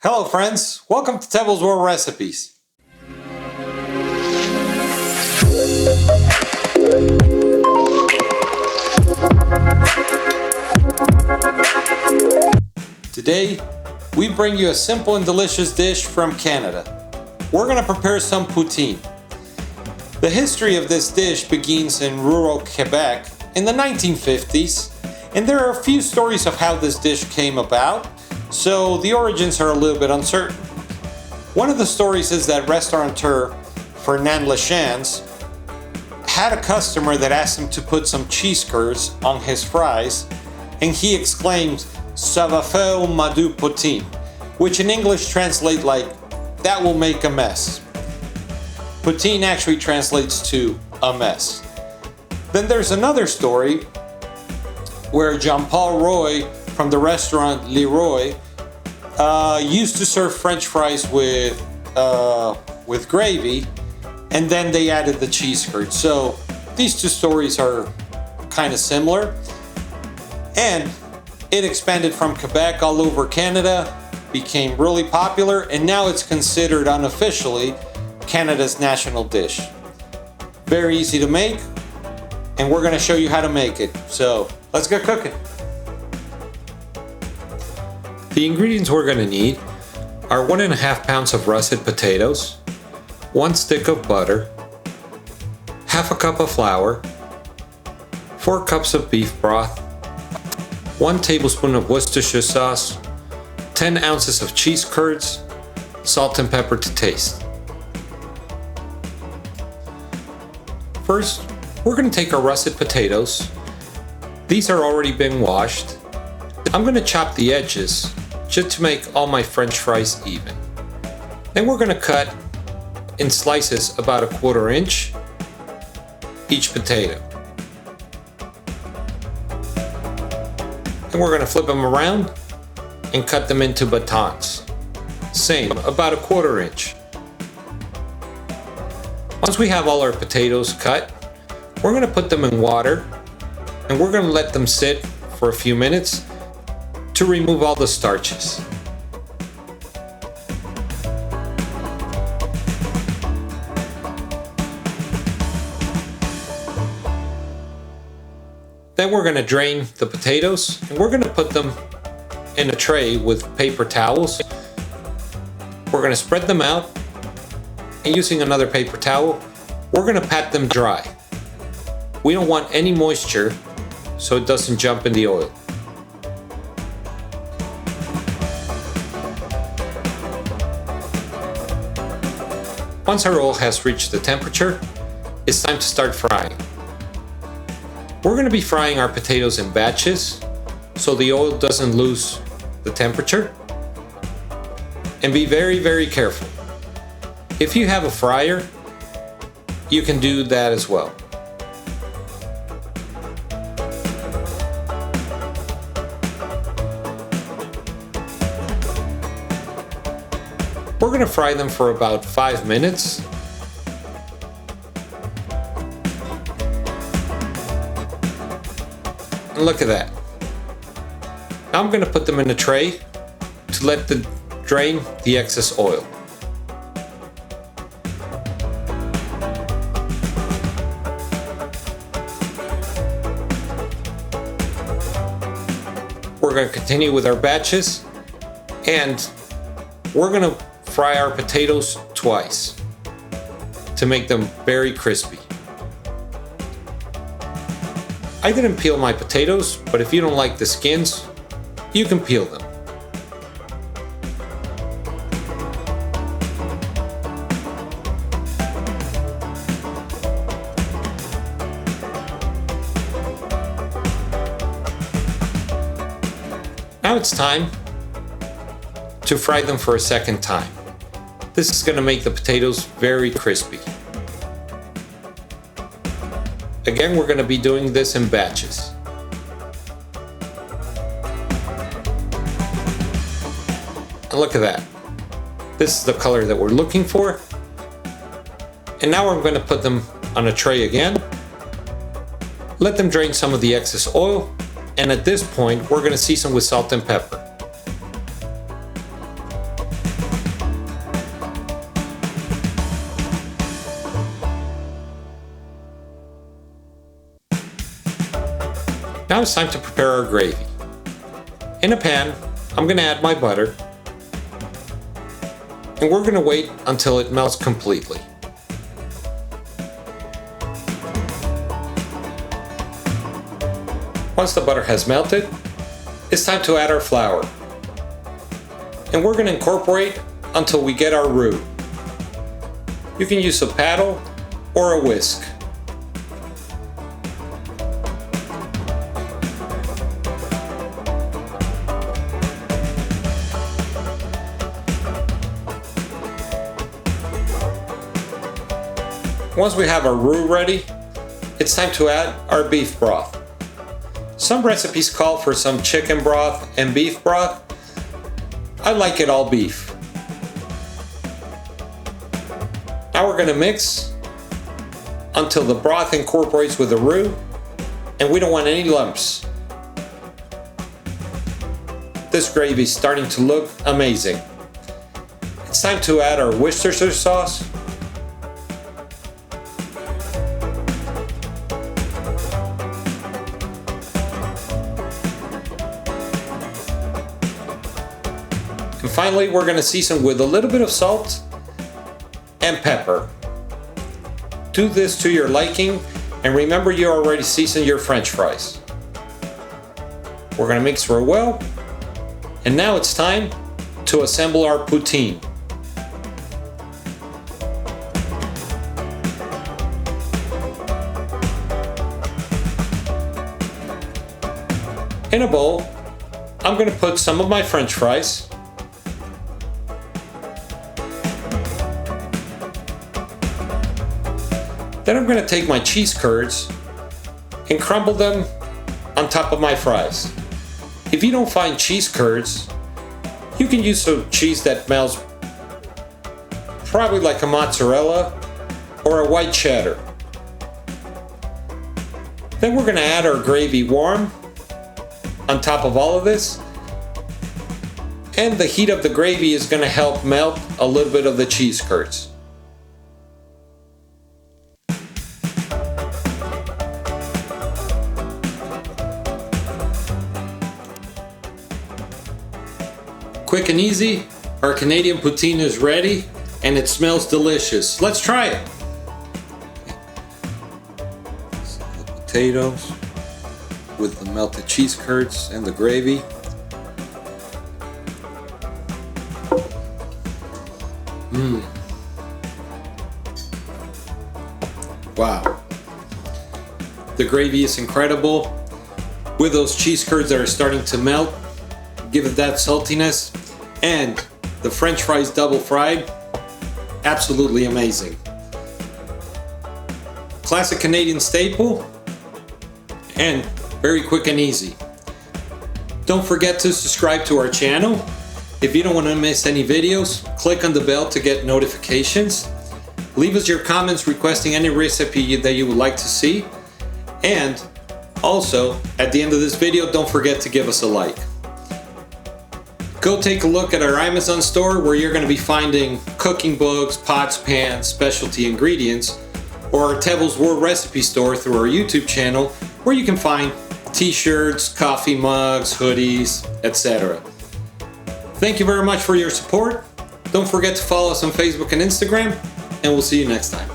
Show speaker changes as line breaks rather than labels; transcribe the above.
Hello friends, welcome to Tebo's World Recipes. Today, we bring you a simple and delicious dish from Canada. We're going to prepare some poutine. The history of this dish begins in rural Quebec in the 1950s, and there are a few stories of how this dish came about, so the origins are a little bit uncertain. One of the stories is that restaurateur Fernand Lachance had a customer that asked him to put some cheese curds on his fries, and he exclaimed, "Ça va faire un madu poutine," which in English translates like, "that will make a mess." Poutine actually translates to a mess. Then there's another story where Jean-Paul Roy from the restaurant Leroy used to serve French fries with gravy, and then they added the cheese curds. So these two stories are kind of similar, and it expanded from Quebec all over Canada, became really popular, and now it's considered unofficially Canada's national dish. Very easy to make, and we're going to show you how to make it. So let's get cooking. The ingredients we're going to need are 1.5 pounds of russet potatoes, 1 stick of butter, half a cup of flour, 4 cups of beef broth, 1 tablespoon of Worcestershire sauce, 10 ounces of cheese curds, salt and pepper to taste. First, we're going to take our russet potatoes. These are already been washed. I'm going to chop the edges just to make all my French fries even. Then we're going to cut in slices about 1/4 inch each potato. And we're going to flip them around and cut them into batons. Same, about 1/4 inch. Once we have all our potatoes cut, we're going to put them in water and we're going to let them sit for a few minutes to remove all the starches. Then we're going to drain the potatoes and we're going to put them in a tray with paper towels. We're going to spread them out, and using another paper towel, we're going to pat them dry. We don't want any moisture so it doesn't jump in the oil. Once our oil has reached the temperature, it's time to start frying. We're going to be frying our potatoes in batches so the oil doesn't lose the temperature. And be very, very careful. If you have a fryer, you can do that as well. We're going to fry them for about 5 minutes. And look at that. Now I'm going to put them in a tray to let them drain the excess oil. We're going to continue with our batches, and we're going to fry our potatoes twice to make them very crispy. I didn't peel my potatoes, but if you don't like the skins, you can peel them. Now it's time to fry them for a second time. This is going to make the potatoes very crispy. Again, we're going to be doing this in batches. And look at that. This is the color that we're looking for. And now I'm going to put them on a tray again. Let them drain some of the excess oil. And at this point, we're going to season with salt and pepper. Now it's time to prepare our gravy. In a pan, I'm going to add my butter, and we're going to wait until it melts completely. Once the butter has melted, it's time to add our flour. And we're going to incorporate until we get our roux. You can use a paddle or a whisk. Once we have our roux ready, it's time to add our beef broth. Some recipes call for some chicken broth and beef broth. I like it all beef. Now we're going to mix until the broth incorporates with the roux, and we don't want any lumps. This gravy is starting to look amazing. It's time to add our Worcestershire sauce. And finally, we're going to season with a little bit of salt and pepper. Do this to your liking, and remember you already seasoned your French fries. We're going to mix real well, and now it's time to assemble our poutine. In a bowl, I'm going to put some of my French fries. Then I'm going to take my cheese curds and crumble them on top of my fries. If you don't find cheese curds, you can use some cheese that melts probably like a mozzarella or a white cheddar. Then we're going to add our gravy warm on top of all of this. And the heat of the gravy is going to help melt a little bit of the cheese curds. Quick and easy, our Canadian poutine is ready and it smells delicious. Let's try it. So the potatoes with the melted cheese curds and the gravy. Wow. The gravy is incredible. With those cheese curds that are starting to melt, give it that saltiness. And the French fries double fried, absolutely amazing. Classic Canadian staple, and very quick and easy. Don't forget to subscribe to our channel. If you don't want to miss any videos, click on the bell to get notifications. Leave us your comments requesting any recipe that you would like to see. And also, at the end of this video, don't forget to give us a like. Go take a look at our Amazon store where you're going to be finding cooking books, pots, pans, specialty ingredients, or our Tebo's World Recipe store through our YouTube channel where you can find t-shirts, coffee mugs, hoodies, etc. Thank you very much for your support. Don't forget to follow us on Facebook and Instagram, and we'll see you next time.